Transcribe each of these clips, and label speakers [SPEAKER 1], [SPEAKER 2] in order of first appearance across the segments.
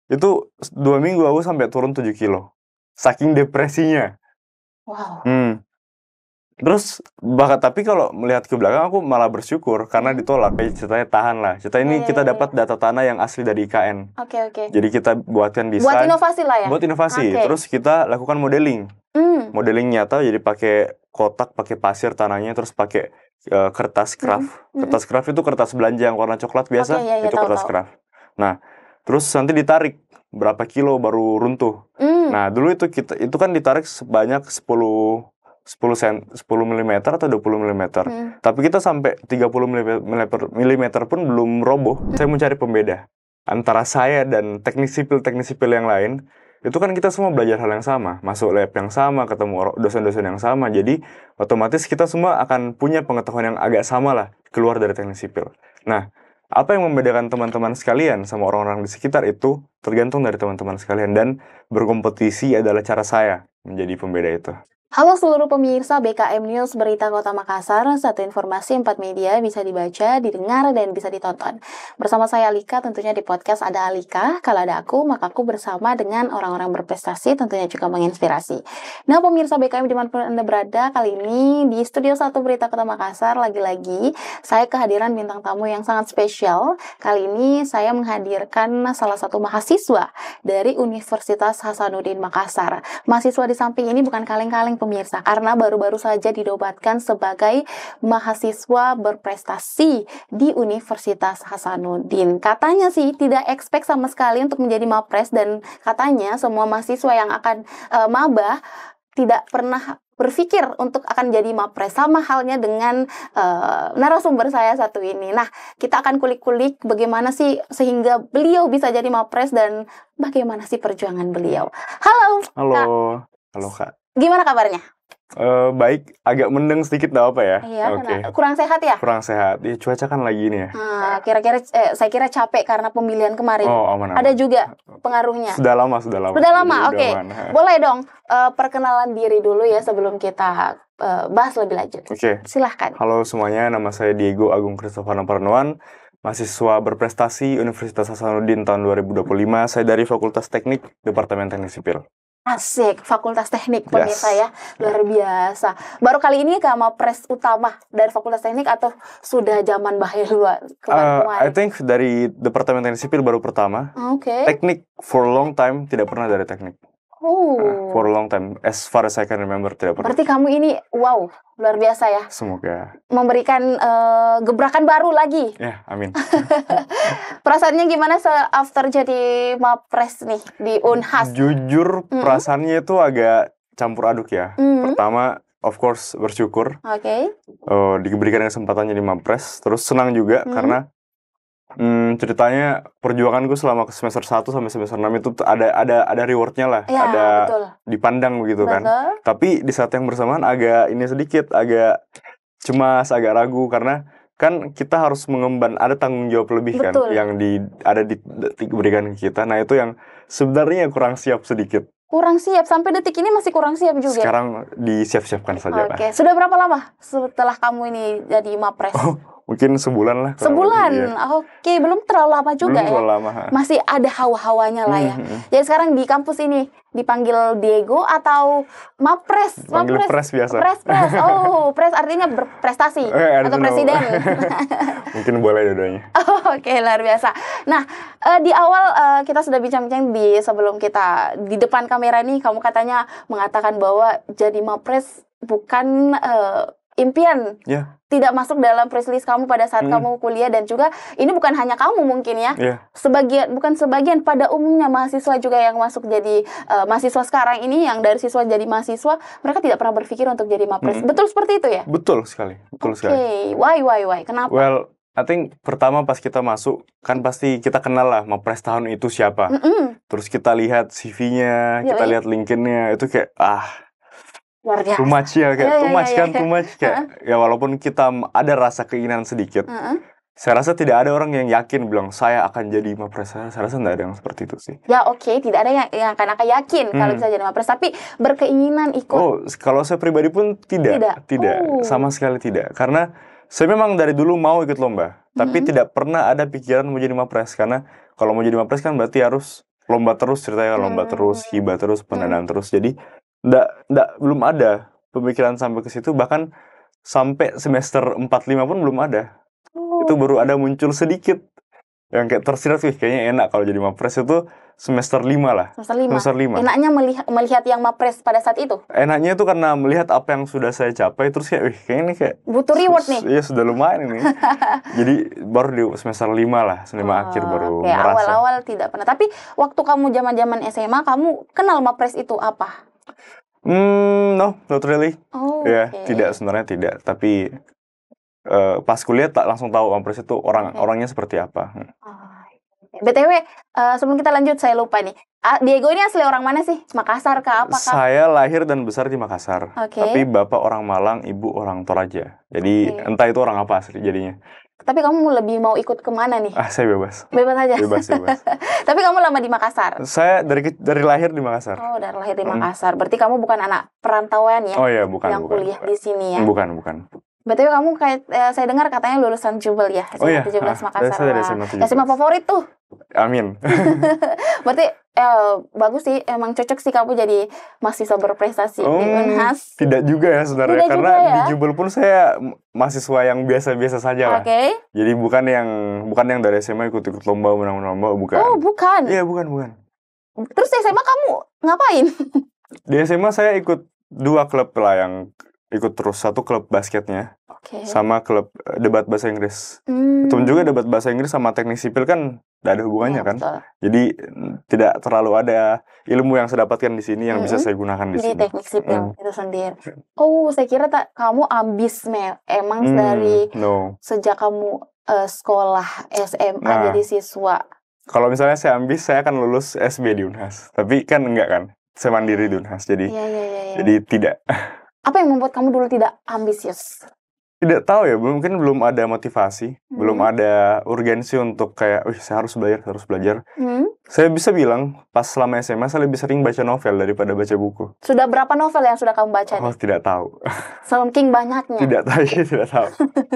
[SPEAKER 1] Itu 2 minggu aku sampai turun 7 kilo. Saking depresinya.
[SPEAKER 2] Wow.
[SPEAKER 1] Terus tapi kalau melihat ke belakang aku malah bersyukur karena ditolak. Ceritanya tahan lah. Cerita ini kita dapat data tanah yang asli dari IKN.
[SPEAKER 2] Oke.
[SPEAKER 1] Jadi kita buatkan desain.
[SPEAKER 2] Buat inovasi lah ya.
[SPEAKER 1] Buat inovasi. Terus kita lakukan modeling. Modeling nyata, jadi pakai kotak, pakai pasir tanahnya, terus pakai kertas craft. Kertas craft itu kertas belanja yang warna coklat biasa. Itu kertas craft. Nah, terus nanti ditarik berapa kilo baru runtuh. Nah, dulu itu kan ditarik sebanyak 10 mm atau 20 mm. Tapi kita sampai 30 mm pun belum roboh. Saya mencari pembeda antara saya dan teknik sipil yang lain. Itu kan kita semua belajar hal yang sama, masuk lab yang sama, ketemu dosen-dosen yang sama. Jadi otomatis kita semua akan punya pengetahuan yang agak sama lah keluar dari teknik sipil. Nah, apa yang membedakan teman-teman sekalian sama orang-orang di sekitar itu tergantung dari teman-teman sekalian. Dan berkompetisi adalah cara saya menjadi pembeda itu.
[SPEAKER 2] Halo seluruh pemirsa BKM News Berita Kota Makassar, satu informasi 4 media bisa dibaca, didengar, dan bisa ditonton. Bersama saya Alika, tentunya di podcast ada Alika. Kalau ada aku, maka aku bersama dengan orang-orang berprestasi, tentunya juga menginspirasi. Nah pemirsa BKM dimanapun Anda berada, kali ini di Studio 1 Berita Kota Makassar, lagi-lagi saya kehadiran bintang tamu yang sangat spesial. Kali ini saya menghadirkan salah satu mahasiswa dari Universitas Hasanuddin Makassar. Mahasiswa di samping ini bukan kaleng-kaleng pemirsa, karena baru-baru saja dinobatkan sebagai mahasiswa berprestasi di Universitas Hasanuddin. Katanya sih tidak expect sama sekali untuk menjadi mapres, dan katanya semua mahasiswa yang akan maba tidak pernah berpikir untuk akan jadi mapres, sama halnya dengan narasumber saya satu ini. Nah, kita akan kulik-kulik bagaimana sih sehingga beliau bisa jadi mapres dan bagaimana sih perjuangan beliau. Halo.
[SPEAKER 1] Halo Kak.
[SPEAKER 2] Gimana kabarnya?
[SPEAKER 1] Baik, agak mendeng sedikit, gak apa ya?
[SPEAKER 2] Iya, kurang sehat ya?
[SPEAKER 1] Kurang sehat, ya, cuaca kan lagi ini ya.
[SPEAKER 2] Kira-kira saya kira capek karena pemilihan kemarin.
[SPEAKER 1] Aman.
[SPEAKER 2] Ada juga pengaruhnya?
[SPEAKER 1] Sudah lama.
[SPEAKER 2] Oke. Boleh dong perkenalan diri dulu ya sebelum kita bahas lebih lanjut.
[SPEAKER 1] Oke.
[SPEAKER 2] Silahkan.
[SPEAKER 1] Halo semuanya, nama saya Diego Agung Christopher Parnoan, mahasiswa berprestasi Universitas Hasanuddin tahun 2025. Saya dari Fakultas Teknik, Departemen Teknik Sipil.
[SPEAKER 2] Asik, Fakultas Teknik pemirsa ya, luar biasa. Baru kali ini Kak mapres utama dari Fakultas Teknik atau sudah zaman bahaya kemarin?
[SPEAKER 1] I think dari Departemen Teknik Sipil baru pertama. Teknik for a long time tidak pernah dari teknik. For a long time, as far as I can remember tidak pernah.
[SPEAKER 2] Berarti kamu ini wow, luar biasa ya.
[SPEAKER 1] Semoga
[SPEAKER 2] memberikan gebrakan baru lagi.
[SPEAKER 1] Ya, amin.
[SPEAKER 2] Perasaannya gimana after jadi mapres nih di Unhas?
[SPEAKER 1] Jujur perasaannya itu agak campur aduk ya. Pertama, of course bersyukur. Diberikan kesempatan jadi mapres. Terus senang juga karena ceritanya perjuanganku selama semester 1 sampai semester 6 itu ada rewardnya lah,
[SPEAKER 2] ya,
[SPEAKER 1] ada
[SPEAKER 2] betul.
[SPEAKER 1] Dipandang begitu kan. Tapi di saat yang bersamaan agak cemas, agak ragu karena kan kita harus mengemban, ada tanggung jawab lebih kan yang diberikan ke kita. Nah itu yang sebenarnya kurang siap sedikit.
[SPEAKER 2] Kurang siap, sampai detik ini masih kurang siap juga.
[SPEAKER 1] Sekarang disiap-siapkan saja lah.
[SPEAKER 2] Sudah berapa lama setelah kamu ini jadi mapres?
[SPEAKER 1] Mungkin sebulan lah.
[SPEAKER 2] Sebulan, ya. Belum terlalu lama juga ya.
[SPEAKER 1] Lama.
[SPEAKER 2] Masih ada hawa-hawanya lah ya. Jadi sekarang di kampus ini dipanggil Diego atau mapres?
[SPEAKER 1] Panggil pres biasa.
[SPEAKER 2] Pres. Pres artinya berprestasi atau presiden.
[SPEAKER 1] Mungkin boleh dua-duanya.
[SPEAKER 2] Oke, luar biasa. Nah, di awal kita sudah bincang-bincang sebelum kita di depan kamera nih, kamu katanya mengatakan bahwa jadi mapres bukan impian. Tidak masuk dalam press list kamu pada saat kamu kuliah, dan juga ini bukan hanya kamu mungkin ya. Bukan sebagian, pada umumnya mahasiswa juga yang masuk jadi mahasiswa sekarang ini, yang dari siswa jadi mahasiswa, mereka tidak pernah berpikir untuk jadi mapres. Betul seperti itu ya? Betul sekali. Why? Kenapa?
[SPEAKER 1] Well, I think pertama pas kita masuk kan pasti kita kenal lah mapres tahun itu siapa. Terus kita lihat CV-nya, kita lihat LinkedIn-nya, itu kayak too much ya, ya walaupun kita ada rasa keinginan sedikit. Saya rasa tidak ada orang yang yakin bilang saya akan jadi mapres. Saya rasa tidak ada yang seperti itu sih.
[SPEAKER 2] Ya tidak ada yang akan yakin kalau bisa jadi mapres, tapi berkeinginan ikut.
[SPEAKER 1] Kalau saya pribadi pun tidak. Sama sekali tidak. Karena saya memang dari dulu mau ikut lomba, tapi tidak pernah ada pikiran mau jadi mapres. Karena kalau mau jadi mapres kan berarti harus lomba terus ceritanya, lomba terus, hibah terus, pendanaan terus. Jadi belum ada pemikiran sampai ke situ, bahkan sampai semester 4-5 pun belum ada. Itu baru ada muncul sedikit yang kayak tersirat, kayaknya enak kalau jadi mapres itu semester 5 lah.
[SPEAKER 2] Semester 5. Enaknya melihat yang mapres pada saat itu?
[SPEAKER 1] Enaknya itu karena melihat apa yang sudah saya capai, terus kayak, kayaknya ini kayak
[SPEAKER 2] butuh reward nih.
[SPEAKER 1] Iya, sudah lumayan ini. Jadi baru di semester 5 lah, 5 akhir baru merasa.
[SPEAKER 2] Awal-awal tidak pernah. Tapi waktu kamu zaman SMA, kamu kenal mapres itu apa?
[SPEAKER 1] No, not really. Ya, tidak, sebenarnya tidak. Tapi pas kuliah tak langsung tahu mapres itu orangnya seperti apa.
[SPEAKER 2] BTW, sebelum kita lanjut, saya lupa nih. Diego ini asli orang mana sih? Makassar kah? Apakah?
[SPEAKER 1] Saya lahir dan besar di Makassar. Tapi bapak orang Malang, ibu orang Toraja. Jadi entah itu orang apa asli jadinya.
[SPEAKER 2] Tapi kamu lebih mau ikut kemana nih?
[SPEAKER 1] Saya bebas.
[SPEAKER 2] Bebas aja?
[SPEAKER 1] Bebas.
[SPEAKER 2] Tapi kamu lama di Makassar?
[SPEAKER 1] Saya dari lahir di Makassar.
[SPEAKER 2] Oh, dari lahir di Makassar. Berarti kamu bukan anak perantauan ya?
[SPEAKER 1] Oh iya, bukan.
[SPEAKER 2] Yang kuliah di sini ya?
[SPEAKER 1] Bukan.
[SPEAKER 2] BTW kamu kayak saya dengar katanya lulusan Jubel ya? SMA 17 Makassar.
[SPEAKER 1] Saya
[SPEAKER 2] SMA favorit tuh?
[SPEAKER 1] Amin.
[SPEAKER 2] Berarti bagus sih, emang cocok sih kamu jadi mahasiswa berprestasi di Unhas.
[SPEAKER 1] Tidak juga ya sebenarnya, karena di Jubel pun saya mahasiswa yang biasa-biasa saja lah. Jadi bukan yang dari SMA ikut lomba, menang-lomba, bukan.
[SPEAKER 2] Oh, bukan?
[SPEAKER 1] Iya, bukan. Terus
[SPEAKER 2] SMA kamu ngapain?
[SPEAKER 1] Di SMA saya ikut 2 klub lah yang ikut terus. Satu klub basketnya, sama klub debat bahasa Inggris. Itu juga debat bahasa Inggris sama teknik sipil kan tidak ada hubungannya kan.
[SPEAKER 2] Betul.
[SPEAKER 1] Jadi tidak terlalu ada ilmu yang saya dapatkan di sini yang bisa saya gunakan di sini.
[SPEAKER 2] Di teknik sipil itu sendiri. Oh, saya kira kamu ambis emang dari sejak kamu sekolah SMA jadi siswa.
[SPEAKER 1] Kalau misalnya saya ambis, saya akan lulus SB di Unhas. Tapi kan enggak kan, saya mandiri di Unhas. Jadi jadi tidak.
[SPEAKER 2] Apa yang membuat kamu dulu tidak ambisius?
[SPEAKER 1] Tidak tahu ya, mungkin belum ada motivasi, belum ada urgensi untuk kayak, saya harus belajar. Saya bisa bilang, pas selama SMA saya lebih sering baca novel daripada baca buku.
[SPEAKER 2] Sudah berapa novel yang sudah kamu baca nih?
[SPEAKER 1] Oh, tidak tahu.
[SPEAKER 2] Saking banyaknya?
[SPEAKER 1] Tidak tahu.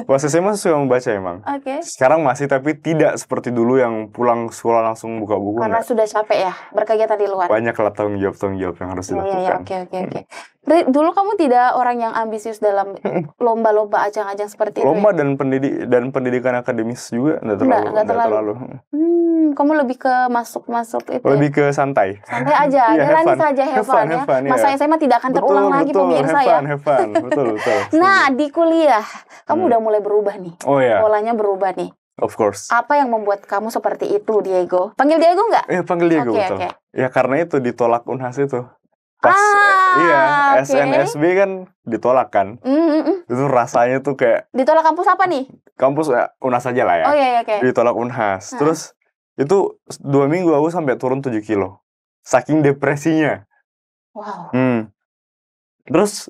[SPEAKER 1] Pas SMA suka membaca emang. Sekarang masih, tapi tidak seperti dulu yang pulang sekolah langsung buka buku.
[SPEAKER 2] Karena sudah capek ya, berkegiatan di luar?
[SPEAKER 1] Banyak lah tanggung jawab yang harus dilakukan.
[SPEAKER 2] Oke. Dulu kamu tidak orang yang ambisius dalam lomba-lomba ajang-ajang seperti itu?
[SPEAKER 1] Lomba dan pendidikan akademis juga enggak terlalu.
[SPEAKER 2] Kamu lebih ke masuk itu.
[SPEAKER 1] Lebih ke santai.
[SPEAKER 2] Santai aja, jalani saja, have fun ya. Masa SMA tidak akan terulang lagi pemirsa ya.
[SPEAKER 1] Have fun. Betul.
[SPEAKER 2] Nah, di kuliah kamu udah mulai berubah nih.
[SPEAKER 1] Oh ya.
[SPEAKER 2] Polanya berubah nih.
[SPEAKER 1] Of course.
[SPEAKER 2] Apa yang membuat kamu seperti itu, Diego? Panggil Diego nggak?
[SPEAKER 1] Iya, panggil Diego, betul. Ya karena itu ditolak Unhas itu. Pas SNSB kan ditolak kan. Itu rasanya tuh kayak
[SPEAKER 2] ditolak kampus apa nih?
[SPEAKER 1] Kampus Unhas aja lah ya.
[SPEAKER 2] Oh iya, oke.
[SPEAKER 1] Ditolak Unhas. Terus itu 2 minggu aku sampai turun 7 kilo. Saking depresinya.
[SPEAKER 2] Wow.
[SPEAKER 1] Terus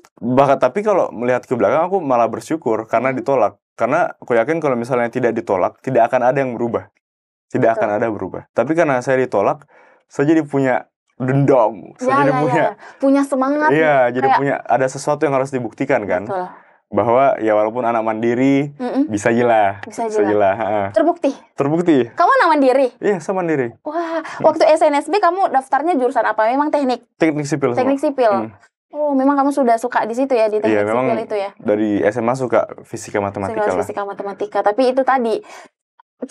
[SPEAKER 1] tapi kalau melihat ke belakang aku malah bersyukur karena ditolak. Karena aku yakin kalau misalnya tidak ditolak, tidak akan ada yang berubah. Akan ada berubah. Tapi karena saya ditolak, saya jadi punya dendam. Saya jadi
[SPEAKER 2] punya semangat.
[SPEAKER 1] Iya, jadi punya ada sesuatu yang harus dibuktikan kan.
[SPEAKER 2] Betul.
[SPEAKER 1] Bahwa ya walaupun anak mandiri, bisa jelah.
[SPEAKER 2] Terbukti. Kamu anak mandiri?
[SPEAKER 1] Iya, saya mandiri.
[SPEAKER 2] Wah, waktu SNSB kamu daftarnya jurusan apa? Memang teknik sipil. Oh, memang kamu sudah suka di situ ya, di teknik sipil itu ya?
[SPEAKER 1] Dari SMA suka fisika matematika.
[SPEAKER 2] Tapi itu tadi,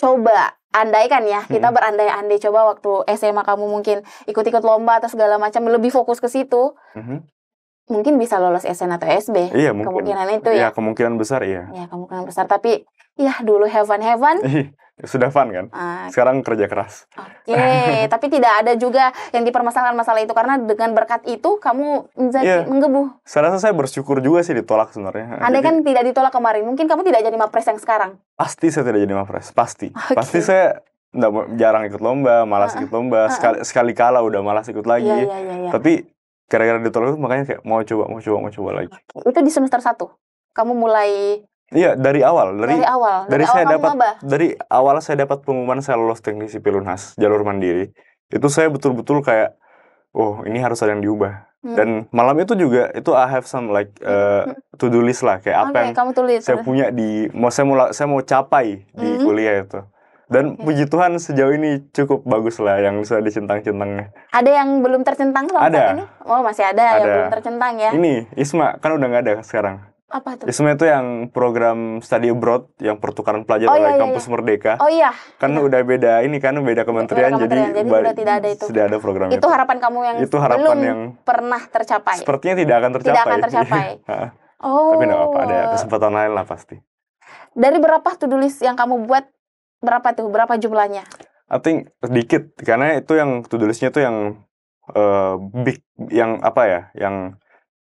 [SPEAKER 2] coba andaikan ya, kita berandai-andai, coba waktu SMA kamu mungkin ikut-ikut lomba atau segala macam, lebih fokus ke situ, mungkin bisa lolos SN atau SB.
[SPEAKER 1] Iya, mungkin.
[SPEAKER 2] Kemungkinan itu ya?
[SPEAKER 1] Iya, kemungkinan besar iya.
[SPEAKER 2] Iya, kemungkinan besar. Tapi, ya dulu have fun.
[SPEAKER 1] Sudah fun kan? Sekarang kerja keras.
[SPEAKER 2] Oke, tapi tidak ada juga yang dipermasalahkan masalah itu. Karena dengan berkat itu, kamu menggebu.
[SPEAKER 1] Saya rasa saya bersyukur juga sih ditolak sebenarnya.
[SPEAKER 2] Andai kan tidak ditolak kemarin, mungkin kamu tidak jadi mapres yang sekarang.
[SPEAKER 1] Pasti saya tidak jadi mapres, pasti. Pasti saya jarang ikut lomba, malas ikut lomba. Sekali kala udah malas ikut lagi.
[SPEAKER 2] Iya.
[SPEAKER 1] Tapi gara-gara ditolak itu makanya kayak mau coba lagi.
[SPEAKER 2] Itu di semester 1? Kamu mulai...
[SPEAKER 1] Iya, dari awal. Dari awal saya dapat pengumuman saya lolos teknik sipil Unhas, jalur mandiri. Itu saya betul-betul kayak, ini harus ada yang diubah. Dan malam itu juga, itu I have some to do list lah. Kayak apa yang
[SPEAKER 2] kamu tulis.
[SPEAKER 1] Saya punya saya mau capai di kuliah itu. Dan puji Tuhan sejauh ini cukup bagus lah yang bisa dicentang-centangnya.
[SPEAKER 2] Ada yang belum tercentang sampai
[SPEAKER 1] Ada.
[SPEAKER 2] saat ini? Oh, masih ada yang belum tercentang ya.
[SPEAKER 1] Ini Isma kan udah nggak ada sekarang.
[SPEAKER 2] Apa tuh?
[SPEAKER 1] ISMA itu yang program study abroad yang pertukaran pelajar oleh Kampus Merdeka.
[SPEAKER 2] Oh iya.
[SPEAKER 1] Kan udah beda ini kan beda kementerian,
[SPEAKER 2] jadi sudah tidak ada itu.
[SPEAKER 1] Sudah ada program
[SPEAKER 2] itu. Itu harapan kamu yang belum yang pernah tercapai.
[SPEAKER 1] Sepertinya tidak akan tercapai.
[SPEAKER 2] Tidak akan tercapai.
[SPEAKER 1] Tapi enggak apa-apa, ada kesempatan lain lah pasti.
[SPEAKER 2] Dari berapa to-do list yang kamu buat, berapa tuh? Berapa jumlahnya?
[SPEAKER 1] I think sedikit karena itu yang to-do listnya tuh yang big, yang apa ya, yang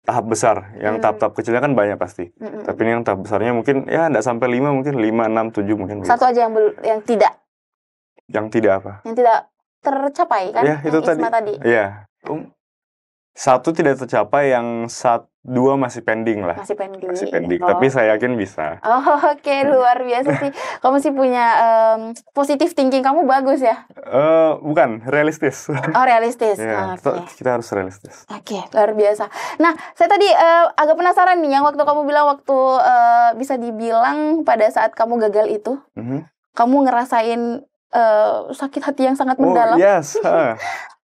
[SPEAKER 1] tahap besar, yang tahap-tahap kecilnya kan banyak pasti. Tapi ini yang tahap besarnya mungkin ya enggak sampai 5, mungkin 5, 6, 7 mungkin.
[SPEAKER 2] Satu aja yang tidak.
[SPEAKER 1] Yang tidak apa?
[SPEAKER 2] Yang tidak tercapai kan?
[SPEAKER 1] Ya, itu tadi. Iya. Satu tidak tercapai, yang 2 masih pending lah.
[SPEAKER 2] Masih pending.
[SPEAKER 1] Tapi saya yakin bisa.
[SPEAKER 2] Oke, luar biasa sih. Kamu sih punya positive thinking, kamu bagus ya?
[SPEAKER 1] Bukan, realistis.
[SPEAKER 2] Oh, realistis.
[SPEAKER 1] Ya, kita harus realistis.
[SPEAKER 2] Oke, luar biasa. Nah, saya tadi agak penasaran nih, yang waktu kamu bilang bisa dibilang pada saat kamu gagal itu, kamu ngerasain sakit hati yang sangat mendalam.
[SPEAKER 1] Yes.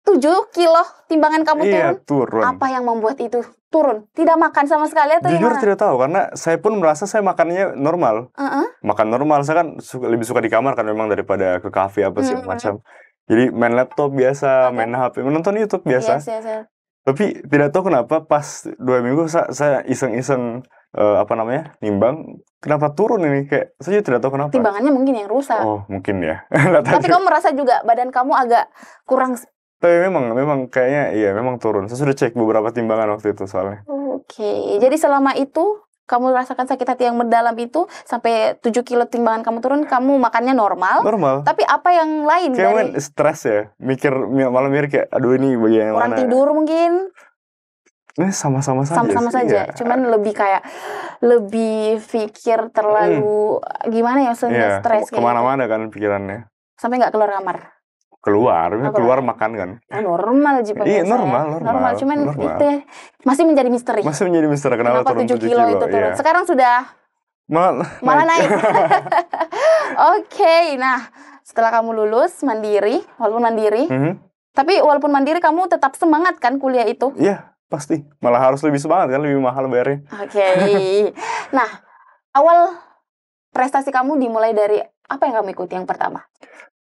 [SPEAKER 2] 7 kilo timbangan kamu
[SPEAKER 1] turun.
[SPEAKER 2] Apa yang membuat itu turun? Tidak makan sama sekali atau
[SPEAKER 1] Jujur
[SPEAKER 2] gimana?
[SPEAKER 1] tidak tahu, karena saya pun merasa saya makannya normal. Makan normal, saya kan lebih suka di kamar kan memang daripada ke kafe apa sih macam. Jadi main laptop biasa, main HP, menonton YouTube biasa.
[SPEAKER 2] Yes.
[SPEAKER 1] Tapi tidak tahu kenapa pas 2 minggu saya iseng-iseng nimbang, kenapa turun ini, kayak saya tidak tahu kenapa.
[SPEAKER 2] Timbangannya mungkin yang rusak.
[SPEAKER 1] Oh, mungkin ya.
[SPEAKER 2] Tapi kamu merasa juga badan kamu agak kurang.
[SPEAKER 1] Tapi memang kayaknya iya memang turun. Saya sudah cek beberapa timbangan waktu itu soalnya.
[SPEAKER 2] Oke. Jadi selama itu kamu rasakan sakit hati yang mendalam itu sampai 7 kilo timbangan kamu turun, kamu makannya normal.
[SPEAKER 1] Normal.
[SPEAKER 2] Tapi apa yang lain
[SPEAKER 1] kayak stres ya. Malah mikir kayak aduh ini bagian yang
[SPEAKER 2] kurang
[SPEAKER 1] mana.
[SPEAKER 2] tidur mungkin.
[SPEAKER 1] Sama-sama saja.
[SPEAKER 2] Sama-sama saja.
[SPEAKER 1] Iya.
[SPEAKER 2] Cuman lebih pikir terlalu gimana ya, maksudnya stres
[SPEAKER 1] kemana-mana kan pikirannya.
[SPEAKER 2] Sampai nggak keluar kamar.
[SPEAKER 1] Keluar makan kan.
[SPEAKER 2] Normal aja.
[SPEAKER 1] Iya, normal.
[SPEAKER 2] Cuman
[SPEAKER 1] normal.
[SPEAKER 2] itu ya, masih menjadi misteri.
[SPEAKER 1] Kenapa turun 7 kilo
[SPEAKER 2] itu turun.
[SPEAKER 1] Iya.
[SPEAKER 2] Sekarang sudah malah naik. Oke, nah setelah kamu lulus walaupun mandiri, tapi walaupun mandiri kamu tetap semangat kan kuliah itu?
[SPEAKER 1] Iya, pasti. Malah harus lebih semangat kan, lebih mahal bayarnya.
[SPEAKER 2] Oke. Nah, awal prestasi kamu dimulai dari apa yang kamu ikuti yang pertama?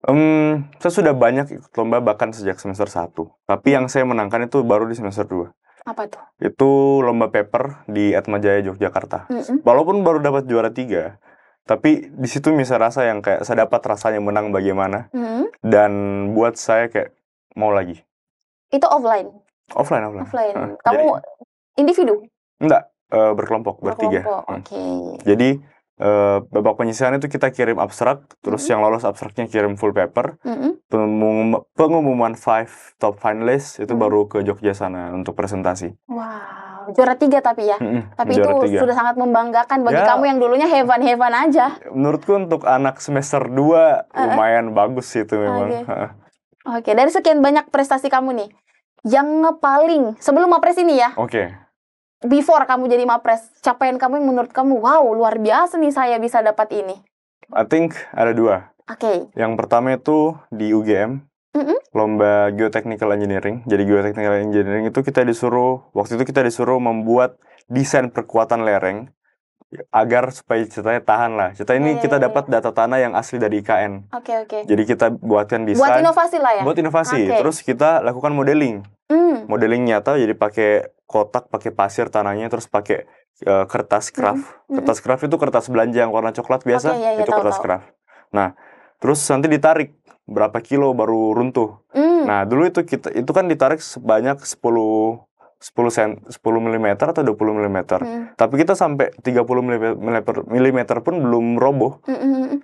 [SPEAKER 1] Saya sudah banyak ikut lomba bahkan sejak semester 1. Tapi yang saya menangkan itu baru di semester 2.
[SPEAKER 2] Apa tuh?
[SPEAKER 1] Itu lomba paper di Atmajaya Yogyakarta. Walaupun baru dapat juara 3, tapi di situ bisa rasa yang kayak saya dapat rasanya menang bagaimana. Dan buat saya kayak mau lagi.
[SPEAKER 2] Itu offline? Offline. Kamu individu?
[SPEAKER 1] Enggak, berkelompok, bertiga.
[SPEAKER 2] Oke.
[SPEAKER 1] Jadi babak penyisihan itu kita kirim abstrak, terus yang lolos abstraknya kirim full paper. Pengumuman 5 top finalist itu baru ke Jogja sana untuk presentasi.
[SPEAKER 2] Wow, juara 3 tapi ya. Tapi itu
[SPEAKER 1] 3.
[SPEAKER 2] sudah sangat membanggakan bagi kamu yang dulunya heaven aja.
[SPEAKER 1] Menurutku untuk anak semester 2 lumayan bagus sih itu memang.
[SPEAKER 2] Oke, dari sekian banyak prestasi kamu nih, yang paling sebelum Mapres ini ya.
[SPEAKER 1] Oke.
[SPEAKER 2] Before kamu jadi Mapres, capaian kamu yang menurut kamu, wow, luar biasa nih saya bisa dapat ini.
[SPEAKER 1] I think ada 2.
[SPEAKER 2] Oke.
[SPEAKER 1] Yang pertama itu di UGM, lomba Geotechnical Engineering. Jadi Geotechnical Engineering itu waktu itu kita disuruh membuat desain perkuatan lereng agar supaya ceritanya tahan lah. Cerita ini kita dapat data tanah yang asli dari IKN.
[SPEAKER 2] Oke.
[SPEAKER 1] Jadi kita buatkan desain.
[SPEAKER 2] Buat inovasi lah ya?
[SPEAKER 1] Buat inovasi. Terus kita lakukan modeling. Modeling nyata, jadi pakai kotak, pakai pasir tanahnya, terus pakai kertas craft. Kertas craft itu kertas belanja yang warna coklat biasa, itu kertas craft. Nah, terus nanti ditarik berapa kilo baru runtuh. Nah, dulu itu kan ditarik sebanyak 10 mm atau 20 mm. Tapi kita sampai 30 mm pun belum roboh.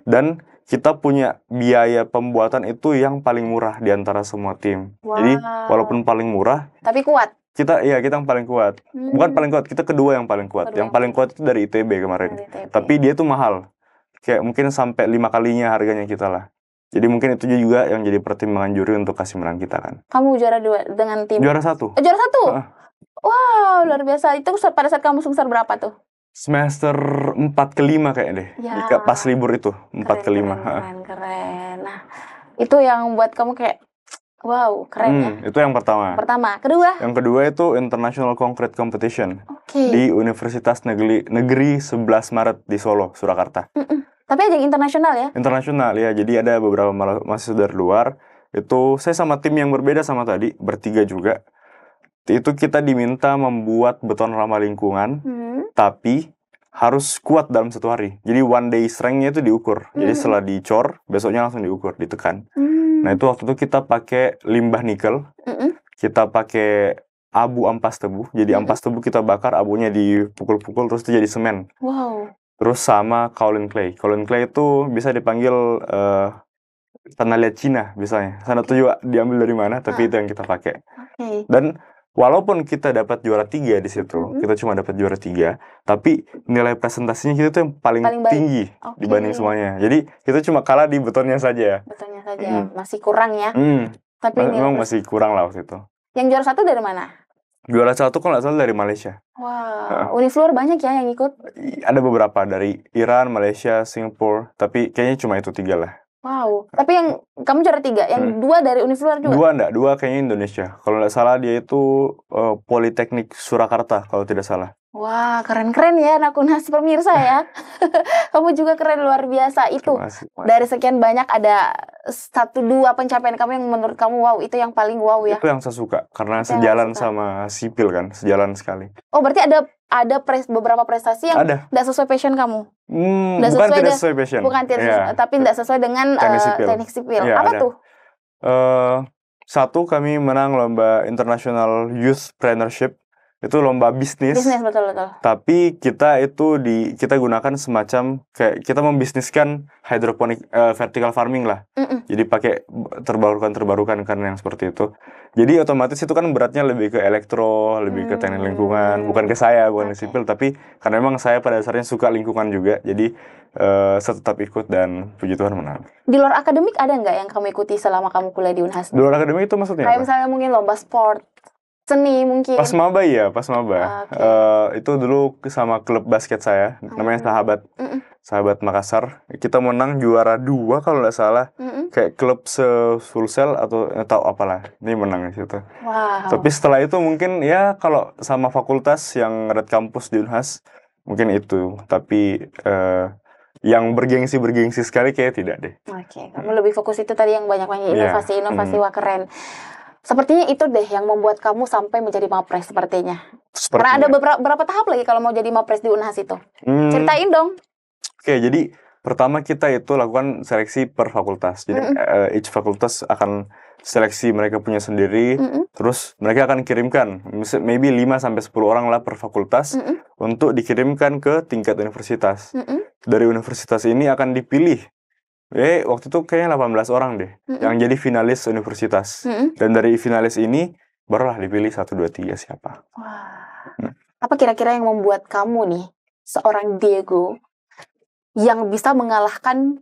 [SPEAKER 1] Dan kita punya biaya pembuatan itu yang paling murah di antara semua tim. Jadi walaupun paling murah,
[SPEAKER 2] tapi kuat.
[SPEAKER 1] Kita yang paling kuat. Bukan paling kuat, kita kedua yang paling kuat. Yang paling kuat itu dari ITB kemarin. Tapi dia tuh mahal. Kayak mungkin sampai 5 kalinya harganya kita lah. Jadi mungkin itu juga yang jadi pertimbangan juri untuk kasih menang kita kan.
[SPEAKER 2] Kamu juara 2 dengan tim?
[SPEAKER 1] Juara 1.
[SPEAKER 2] Juara 1? Wow, luar biasa. Itu pada saat kamu semester berapa tuh?
[SPEAKER 1] Semester 4 ke 5 kayaknya deh.
[SPEAKER 2] Ya.
[SPEAKER 1] Pas libur itu, 4 ke 5.
[SPEAKER 2] Keren. Nah, itu yang buat kamu kayak, wow, keren ya.
[SPEAKER 1] Itu yang pertama.
[SPEAKER 2] Kedua?
[SPEAKER 1] Yang kedua itu International Concrete Competition.
[SPEAKER 2] Oke.
[SPEAKER 1] Di Universitas Negeri 11 Maret di Solo, Surakarta.
[SPEAKER 2] Tapi ajang internasional ya?
[SPEAKER 1] Internasional ya, jadi ada beberapa mahasiswa dari luar. Itu saya sama tim yang berbeda sama tadi, bertiga juga. Itu kita diminta membuat beton ramah lingkungan, tapi harus kuat dalam 1 hari. Jadi one day strength-nya itu diukur. Jadi setelah dicor, besoknya langsung diukur, ditekan. Nah itu waktu itu kita pakai limbah nikel, kita pakai abu ampas tebu. Jadi ampas tebu kita bakar, abunya dipukul-pukul terus itu jadi semen.
[SPEAKER 2] Wow.
[SPEAKER 1] Terus sama kaolin clay. Kaolin clay itu bisa dipanggil tanah liat Cina misalnya. Sana tuh juga diambil dari mana, tapi itu yang kita pakai. Dan walaupun kita dapat juara 3 di situ, kita cuma dapat juara 3, tapi nilai presentasinya kita tuh yang paling tinggi dibanding semuanya. Jadi kita cuma kalah di betonnya saja.
[SPEAKER 2] Betonnya saja, masih kurang ya. Tapi
[SPEAKER 1] memang masih kurang lah waktu itu.
[SPEAKER 2] Yang juara 1 dari mana?
[SPEAKER 1] Juara 1 kalau nggak salah dari Malaysia.
[SPEAKER 2] Wah, Uniflor banyak ya yang ikut?
[SPEAKER 1] Ada beberapa dari Iran, Malaysia, Singapura, tapi kayaknya cuma itu 3 lah.
[SPEAKER 2] Wow, tapi yang kamu juara 3, yang 2 dari Uniflor juga?
[SPEAKER 1] 2 kayaknya Indonesia. Kalau nggak salah dia itu Politeknik Surakarta kalau tidak salah.
[SPEAKER 2] Wah, keren-keren ya anak Unhas pemirsa ya. Kamu juga keren, luar biasa itu. Dari sekian banyak ada 1-2 pencapaian kamu yang menurut kamu wow, itu yang paling wow ya.
[SPEAKER 1] Itu yang saya suka karena sejalan sama sipil kan, sejalan sekali.
[SPEAKER 2] Oh, berarti ada beberapa prestasi yang tidak sesuai passion kamu.
[SPEAKER 1] Bukan tidak sesuai passion.
[SPEAKER 2] Bukan tidak, tapi tidak sesuai dengan teknik sipil.
[SPEAKER 1] Ya,
[SPEAKER 2] apa tuh?
[SPEAKER 1] 1 kami menang lomba International Youth Partnership. Itu lomba bisnis.
[SPEAKER 2] Bisnis, betul.
[SPEAKER 1] Tapi kita gunakan semacam kayak kita membisniskan hidroponik vertical farming lah. Jadi pakai terbarukan kan yang seperti itu. Jadi otomatis itu kan beratnya lebih ke elektro, lebih ke teknik lingkungan, bukan ke saya, bukan ke sipil, tapi karena memang saya pada dasarnya suka lingkungan juga. Jadi saya tetap ikut dan puji Tuhan menang.
[SPEAKER 2] Di luar akademik ada nggak yang kamu ikuti selama kamu kuliah di Unhas?
[SPEAKER 1] Di luar akademik itu maksudnya
[SPEAKER 2] kayak
[SPEAKER 1] apa?
[SPEAKER 2] Misalnya mungkin lomba sport, seni mungkin.
[SPEAKER 1] Pas maba. Itu dulu sama klub basket saya, namanya Sahabat Makassar. Kita menang juara 2 kalau nggak salah. Kayak klub se-Sulsel atau tahu apalah. Ini menang di situ.
[SPEAKER 2] Wow.
[SPEAKER 1] Tapi setelah itu mungkin ya kalau sama fakultas yang Red Campus di Unhas mungkin itu. Tapi yang bergengsi sekali kayak tidak deh.
[SPEAKER 2] Oke, kamu lebih fokus itu tadi yang banyak-banyak inovasi. Wah, keren. Sepertinya itu deh yang membuat kamu sampai menjadi Mapres sepertinya. Karena ada beberapa tahap lagi kalau mau jadi Mapres di Unhas itu. Ceritain dong.
[SPEAKER 1] Oke, jadi pertama kita itu lakukan seleksi per fakultas. Jadi each fakultas akan seleksi mereka punya sendiri. Terus mereka akan kirimkan maybe 5-10 orang lah per fakultas untuk dikirimkan ke tingkat universitas. Dari universitas ini akan dipilih. Waktu itu kayaknya 18 orang deh yang jadi finalis universitas. Dan dari finalis ini barulah dipilih 1, 2, 3 siapa.
[SPEAKER 2] Wah. Apa kira-kira yang membuat kamu nih, seorang Diego, yang bisa mengalahkan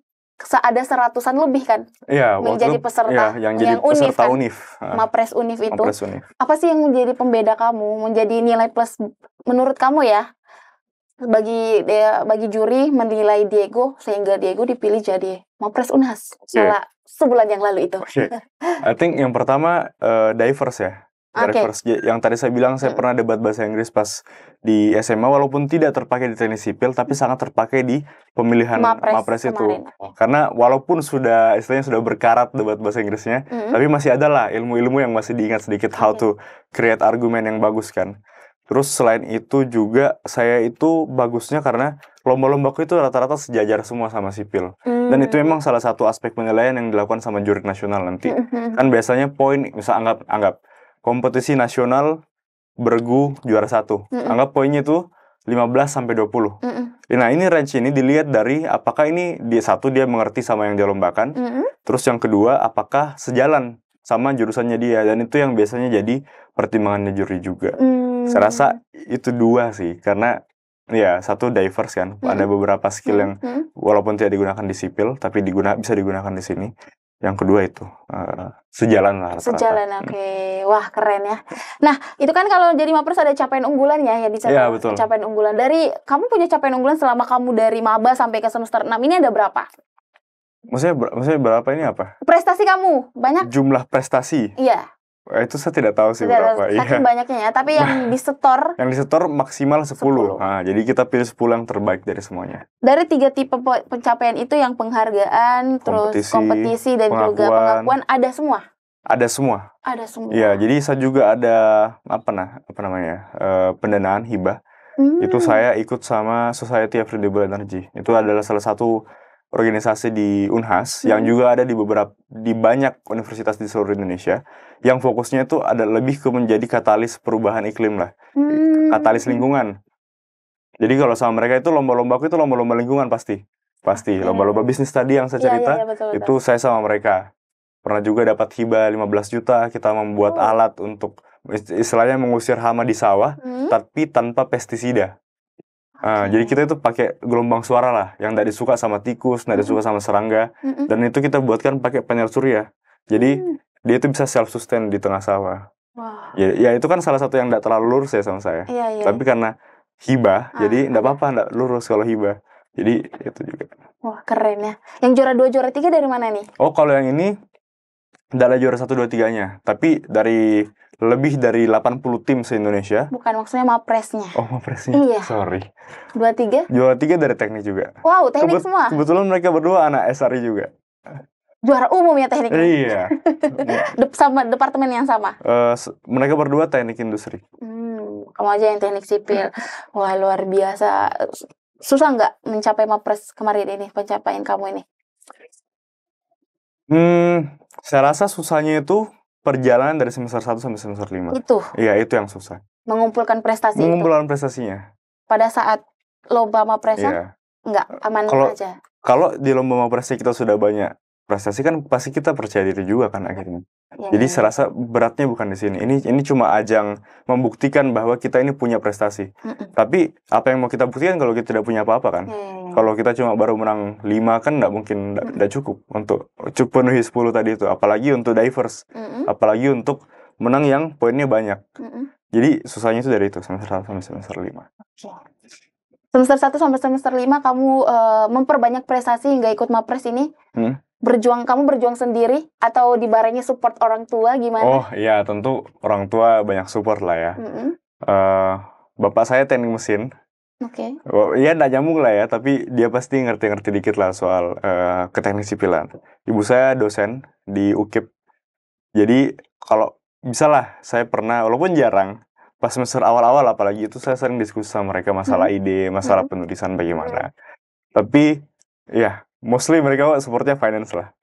[SPEAKER 2] ada 100-an lebih kan?
[SPEAKER 1] Iya,
[SPEAKER 2] menjadi peserta
[SPEAKER 1] yang jadi peserta Unif.
[SPEAKER 2] Mapres Unif itu.
[SPEAKER 1] Mapres Unif.
[SPEAKER 2] Apa sih yang menjadi pembeda kamu, menjadi nilai plus menurut kamu ya? Bagi juri menilai Diego sehingga Diego dipilih jadi Mapres Unhas sebulan yang lalu itu.
[SPEAKER 1] I think yang pertama diverse ya. Diverse. Yang tadi saya bilang saya pernah debat bahasa Inggris pas di SMA walaupun tidak terpakai di teknik sipil tapi sangat terpakai di pemilihan Mapres itu. Karena walaupun istilahnya sudah berkarat debat bahasa Inggrisnya, tapi masih ada lah ilmu-ilmu yang masih diingat sedikit how to create argumen yang bagus kan. Terus selain itu juga saya itu bagusnya karena lomba-lombaku itu rata-rata sejajar semua sama sipil. Dan itu memang salah satu aspek penilaian yang dilakukan sama juri nasional nanti. Kan biasanya poin, misal anggap kompetisi nasional bergu juara 1. Anggap poinnya itu 15-20. Nah ini range ini dilihat dari apakah ini dia mengerti sama yang dia lombakan. Terus yang kedua apakah sejalan sama jurusannya dia. Dan itu yang biasanya jadi pertimbangannya juri juga. Saya rasa itu 2 sih, karena ya 1 diverse kan, ada beberapa skill yang walaupun tidak digunakan di sipil, tapi bisa digunakan di sini. yang kedua itu sejalan lah rata-rata.
[SPEAKER 2] Sejalan, oke. Wah, keren ya. Nah, itu kan kalau jadi Mapres ada capaian unggulan ya, yang bisa
[SPEAKER 1] Iya, betul.
[SPEAKER 2] capaian unggulan. Dari kamu punya capaian unggulan selama kamu dari maba sampai ke semester 6 ini ada berapa?
[SPEAKER 1] Maksudnya berapa ini apa?
[SPEAKER 2] Prestasi kamu banyak?
[SPEAKER 1] Jumlah prestasi.
[SPEAKER 2] Iya.
[SPEAKER 1] Itu saya tidak tahu sih
[SPEAKER 2] Tidak,
[SPEAKER 1] berapa.
[SPEAKER 2] saking banyaknya ya. Tapi yang disetor
[SPEAKER 1] Yang disetor maksimal 10.
[SPEAKER 2] 10.
[SPEAKER 1] Nah, jadi kita pilih 10 yang terbaik dari semuanya.
[SPEAKER 2] Dari 3 tipe pencapaian itu, yang penghargaan, terus kompetisi dan juga pengakuan, ada semua?
[SPEAKER 1] Ada semua.
[SPEAKER 2] Ada semua.
[SPEAKER 1] Iya, jadi saya juga ada pendanaan hibah. Itu saya ikut sama Society of Renewable Energy. Itu adalah salah satu organisasi di Unhas yang juga ada di banyak universitas di seluruh Indonesia, yang fokusnya itu ada lebih ke menjadi katalis perubahan iklim lah, katalis lingkungan. Jadi kalau sama mereka itu lomba-lomba aku itu lomba-lomba lingkungan pasti lomba-lomba bisnis tadi yang saya cerita.
[SPEAKER 2] Betul.
[SPEAKER 1] Itu saya sama mereka pernah juga dapat hibah 15 juta. Kita membuat alat untuk istilahnya mengusir hama di sawah, tapi tanpa pestisida. Jadi kita itu pakai gelombang suara lah, yang tidak disuka sama tikus, tidak disuka sama serangga, dan itu kita buatkan pakai panel surya. Jadi dia itu bisa self sustain di tengah sawah.
[SPEAKER 2] Wow.
[SPEAKER 1] Ya itu kan salah satu yang tidak terlalu lurus ya sama saya. Tapi karena hibah, jadi tidak apa-apa tidak lurus kalau hibah. Jadi itu juga.
[SPEAKER 2] Wah, keren ya. Yang juara 2, juara 3 dari mana nih?
[SPEAKER 1] Oh, kalau yang ini tidak ada juara 1, 2, 3-nya, tapi dari lebih dari 80 tim se-Indonesia.
[SPEAKER 2] Bukan, maksudnya Mapresnya.
[SPEAKER 1] Oh, Mapresnya.
[SPEAKER 2] Iya.
[SPEAKER 1] Sorry.
[SPEAKER 2] 2, 3?
[SPEAKER 1] Juara 3 dari teknik juga.
[SPEAKER 2] Wow, teknik semua?
[SPEAKER 1] Kebetulan mereka berdua anak SRI juga.
[SPEAKER 2] Juara umum ya tekniknya?
[SPEAKER 1] Iya.
[SPEAKER 2] Sama departemen yang sama?
[SPEAKER 1] Mereka berdua teknik industri.
[SPEAKER 2] Kamu aja yang teknik sipil. Wah, luar biasa. Susah nggak mencapai Mapres kemarin ini, pencapaian kamu ini?
[SPEAKER 1] Saya rasa susahnya itu perjalanan dari semester 1 sampai semester 5.
[SPEAKER 2] Itu?
[SPEAKER 1] Iya, itu yang susah.
[SPEAKER 2] Mengumpulkan prestasi
[SPEAKER 1] prestasinya.
[SPEAKER 2] Pada saat lomba Mapresnya, nggak aman aja?
[SPEAKER 1] Kalau di lomba Mapresnya kita sudah banyak prestasi, kan pasti kita percaya diri juga kan akhirnya. Jadi saya rasa beratnya bukan di sini. Ini cuma ajang membuktikan bahwa kita ini punya prestasi. Tapi apa yang mau kita buktikan kalau kita tidak punya apa-apa kan? Kalau kita cuma baru menang 5 kan nggak mungkin, nggak cukup untuk penuhi 10 tadi itu. Apalagi untuk divers. Apalagi untuk menang yang poinnya banyak. Jadi susahnya itu dari itu, semester 1 sampai semester 5.
[SPEAKER 2] Semester 1 sampai semester 5 kamu memperbanyak prestasi hingga ikut Mapres ini? Kamu berjuang sendiri atau dibarengi support orang tua, gimana?
[SPEAKER 1] Oh iya, tentu orang tua banyak support lah ya. Bapak saya teknik mesin. Iya, nggak nyambung lah ya, tapi dia pasti ngerti-ngerti dikit lah soal keteknik sipilan. Ibu saya dosen di UKIP. Jadi kalau bisa lah, saya pernah, walaupun jarang, pas semester awal-awal apalagi itu saya sering diskusi sama mereka masalah ide, masalah penulisan bagaimana. Tapi ya mostly mereka supportnya finance lah.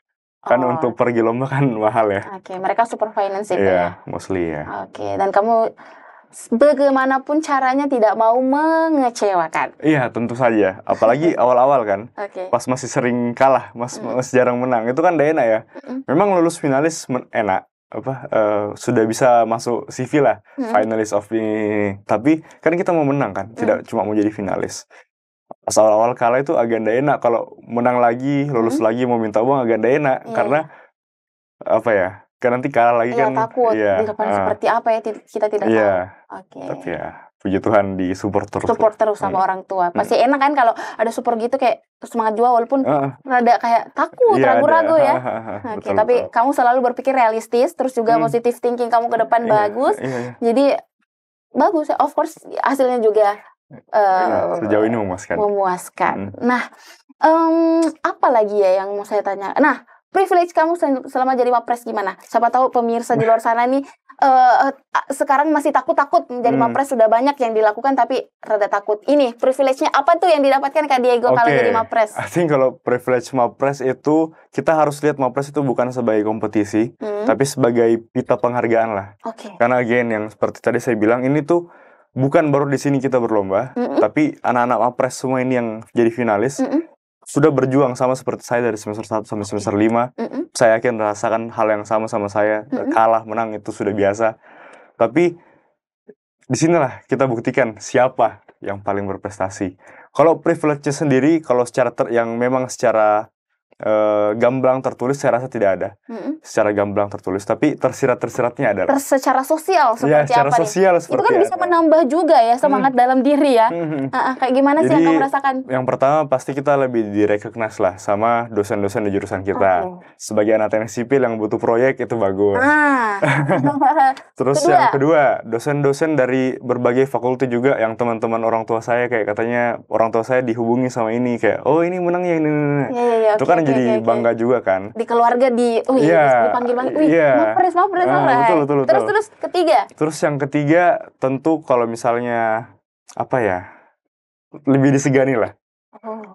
[SPEAKER 1] Kan untuk pergi lomba kan mahal ya.
[SPEAKER 2] Mereka support finance itu ya?
[SPEAKER 1] Mostly ya.
[SPEAKER 2] Dan kamu bagaimanapun caranya tidak mau mengecewakan.
[SPEAKER 1] Iya, tentu saja. Apalagi awal-awal kan. Pas masih sering kalah, masih jarang menang. Itu kan udah enak ya. Memang lulus finalis enak. Sudah bisa masuk CV lah, finalis of ini. Tapi kan kita mau menang kan, tidak cuma mau jadi finalis. Pas awal-awal kalah itu agak nggak enak. Kalau menang lagi, lulus lagi mau minta uang agak nggak enak. Karena kan nanti kalah lagi kan.
[SPEAKER 2] Takut di depan seperti apa ya, kita tidak tahu.
[SPEAKER 1] Tapi ya puji Tuhan di support terus.
[SPEAKER 2] Support terus sama orang tua. Pasti enak kan kalau ada support gitu, kayak semangat jual walaupun rada kayak takut, ragu-ragu ya. Tapi kamu selalu berpikir realistis, terus juga positive thinking kamu ke depan bagus. Jadi bagus ya, of course hasilnya juga
[SPEAKER 1] sejauh ini memuaskan.
[SPEAKER 2] Nah, apa lagi ya yang mau saya tanya? Nah, privilege kamu selama jadi Mapres gimana? Siapa tahu pemirsa di luar sana nih sekarang masih takut menjadi Mapres, sudah banyak yang dilakukan tapi rada takut. Ini privilege-nya apa tuh yang didapatkan Kak Diego kalau jadi Mapres?
[SPEAKER 1] I think kalau privilege Mapres itu, kita harus lihat Mapres itu bukan sebagai kompetisi, tapi sebagai pita penghargaan lah. Karena again, yang seperti tadi saya bilang, ini tuh bukan baru di sini kita berlomba, tapi anak-anak Mapres semua ini yang jadi finalis sudah berjuang sama seperti saya dari semester 1 sampai semester 5. Saya yakin rasakan hal yang sama saya. Kalah, menang itu sudah biasa. Tapi disinilah kita buktikan siapa yang paling berprestasi. Kalau privilege sendiri, kalau yang memang secara gamblang tertulis saya rasa tidak ada. Secara gamblang tertulis, tapi tersirat-tersiratnya ada.
[SPEAKER 2] Secara sosial
[SPEAKER 1] Ya,
[SPEAKER 2] seperti
[SPEAKER 1] secara
[SPEAKER 2] apa nih?
[SPEAKER 1] sosial
[SPEAKER 2] Itu
[SPEAKER 1] seperti
[SPEAKER 2] kan bisa
[SPEAKER 1] ada.
[SPEAKER 2] menambah juga ya semangat dalam diri ya. Kayak gimana sih yang
[SPEAKER 1] Jadi,
[SPEAKER 2] kamu rasakan?
[SPEAKER 1] yang pertama pasti kita lebih direcognize lah sama dosen-dosen di jurusan kita. Sebagai anak teknik sipil yang butuh proyek itu bagus. Terus yang kedua, dosen-dosen dari berbagai fakulti juga yang teman-teman orang tua saya kayak katanya orang tua saya dihubungi sama ini kayak oh ini menang ya ini. Itu kan jadi bangga juga kan.
[SPEAKER 2] Di keluarga dipanggil mapres.
[SPEAKER 1] Betul.
[SPEAKER 2] Terus ketiga.
[SPEAKER 1] Terus yang ketiga tentu kalau misalnya apa ya lebih disegani lah.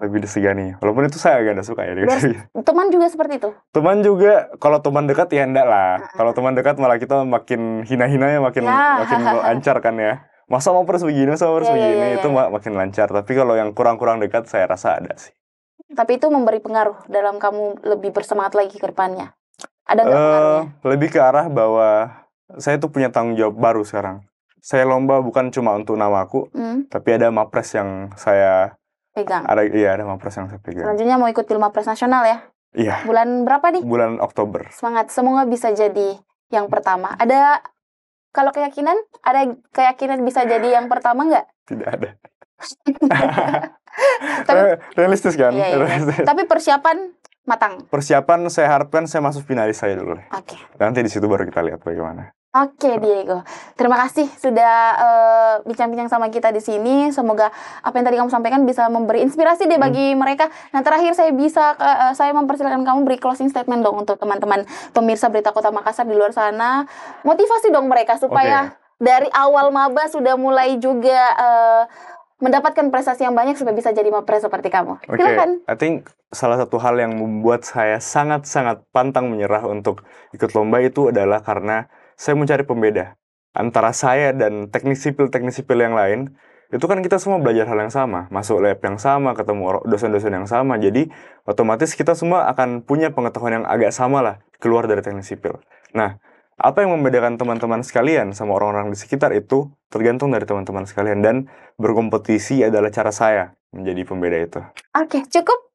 [SPEAKER 1] Lebih disegani. Walaupun itu saya agak gak suka ya.
[SPEAKER 2] Teman juga seperti itu?
[SPEAKER 1] Teman juga, kalau teman dekat ya enggak lah. Kalau teman dekat malah kita makin hina-hinanya makin lancar kan ya. Masa mau begini, itu makin lancar. Tapi kalau yang kurang-kurang dekat saya rasa ada sih.
[SPEAKER 2] Tapi itu memberi pengaruh dalam kamu lebih bersemangat lagi ke depannya? Ada nggak pengaruhnya?
[SPEAKER 1] Lebih ke arah bahwa saya tuh punya tanggung jawab baru sekarang. Saya lomba bukan cuma untuk namaku, tapi ada mapres yang saya
[SPEAKER 2] pegang.
[SPEAKER 1] Ada mapres yang saya pegang.
[SPEAKER 2] Selanjutnya mau ikut Pilmapres Nasional ya?
[SPEAKER 1] Iya.
[SPEAKER 2] Bulan berapa nih?
[SPEAKER 1] Bulan Oktober.
[SPEAKER 2] Semangat, semoga bisa jadi yang pertama. Ada keyakinan bisa jadi yang pertama nggak?
[SPEAKER 1] Tidak ada.
[SPEAKER 2] Tapi,
[SPEAKER 1] realistis kan?
[SPEAKER 2] Iya. Tapi persiapan matang.
[SPEAKER 1] Persiapan saya harapkan saya masuk finalis saya dulu.
[SPEAKER 2] Oke.
[SPEAKER 1] Nanti di situ baru kita lihat bagaimana.
[SPEAKER 2] Oke, Diego. Terima kasih sudah bincang-bincang sama kita di sini. Semoga apa yang tadi kamu sampaikan bisa memberi inspirasi deh bagi mereka. Nah, terakhir saya mempersilakan kamu beri closing statement dong untuk teman-teman pemirsa Berita Kota Makassar di luar sana. Motivasi dong mereka supaya dari awal maba sudah mulai juga mendapatkan prestasi yang banyak supaya bisa jadi mapres seperti kamu. Silakan.
[SPEAKER 1] I think salah satu hal yang membuat saya sangat-sangat pantang menyerah untuk ikut lomba itu adalah karena saya mencari pembeda antara saya dan teknik sipil yang lain. Itu kan kita semua belajar hal yang sama, masuk lab yang sama, ketemu dosen-dosen yang sama. Jadi otomatis kita semua akan punya pengetahuan yang agak sama lah keluar dari teknik sipil. Nah, apa yang membedakan teman-teman sekalian sama orang-orang di sekitar itu tergantung dari teman-teman sekalian. Dan berkompetisi adalah cara saya menjadi pembeda itu.
[SPEAKER 2] Oke, cukup.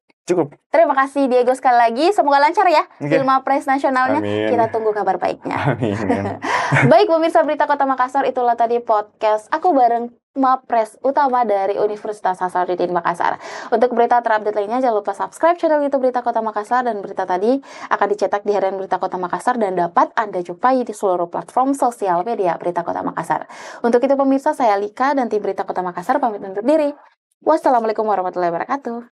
[SPEAKER 2] Terima kasih Diego sekali lagi. Semoga lancar ya Pilmapres Nasionalnya.
[SPEAKER 1] Amin.
[SPEAKER 2] Kita tunggu kabar baiknya.
[SPEAKER 1] Amin.
[SPEAKER 2] Baik pemirsa Berita Kota Makassar, itulah tadi podcast aku bareng Mapres utama dari Universitas Hasanuddin Makassar. Untuk berita terupdate lainnya jangan lupa subscribe channel YouTube Berita Kota Makassar, dan berita tadi akan dicetak di harian Berita Kota Makassar dan dapat Anda jumpai di seluruh platform sosial media Berita Kota Makassar. Untuk itu pemirsa, saya Lika dan tim Berita Kota Makassar pamit undur diri. Wassalamualaikum warahmatullahi wabarakatuh.